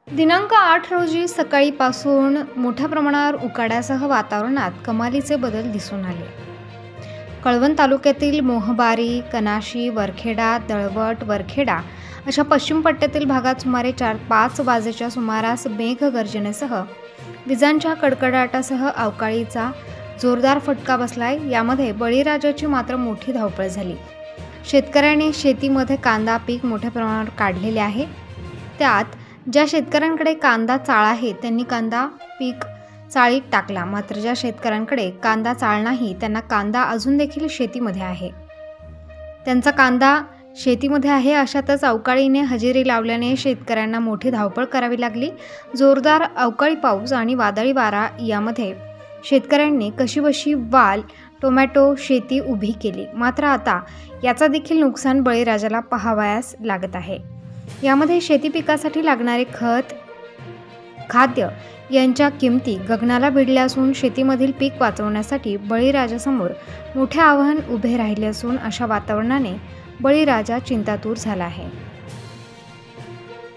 दिनांक 8 रोजी सकाळीपासून मोठ्या प्रमाणावर उकाड्यासह वातावरणात कमालीचे बदल दिसून आले। कळवण तालुक्यातील मोहबारी, कनाशी, वरखेडा, दळवट, वरखेडा अशा पश्चिम पट्ट्यातील भागात सुमारे 4-5 वाजेच्या सुमारास मेघगर्जनेसह विजांच्या कडकडाटासह अवकाळीचा जोरदार फटका बसलाय। यामध्ये बळीराजाची मात्र मोठी धावपळ झाली। शेतकऱ्यांनी शेतीमध्ये कांदा पीक मोठ्या प्रमाणावर काढलेले आहे। त्यात ज्या शेतकऱ्यांकडे कांदा चाळ आहे त्यांनी कांदा पीक चाळीत टाकला, मात्र ज्या शेतकऱ्यांकडे कांदा चाळ नाही त्यांना कांदा अजून देखील शेतीमध्ये आहे। त्यांचा कांदा शेतीमध्ये आहे अशातच अवकाळीने हजेरी लावल्याने शेतकऱ्यांना मोठी धावपळ करावी लागली। जोरदार अवकाळी पाऊस आणि वादळी वारा यामध्ये शेतकऱ्यांनी कशीबशी वाल, टोमॅटो शेती उभी केली, मात्र आता याचा देखील नुकसान बळीराजाला पाहावयास लागत आहे। यामध्ये शेती पिकासाठी लागणारे खत, खाद्य यांच्या किमती गगनाला भिडल्या असून शेतीमधील पीक वाचवण्यासाठी बळीराजासमोर मोठे आव्हान उभे राहिले असून अशा वातावरणाने बळीराजा चिंतातूर झाला आहे।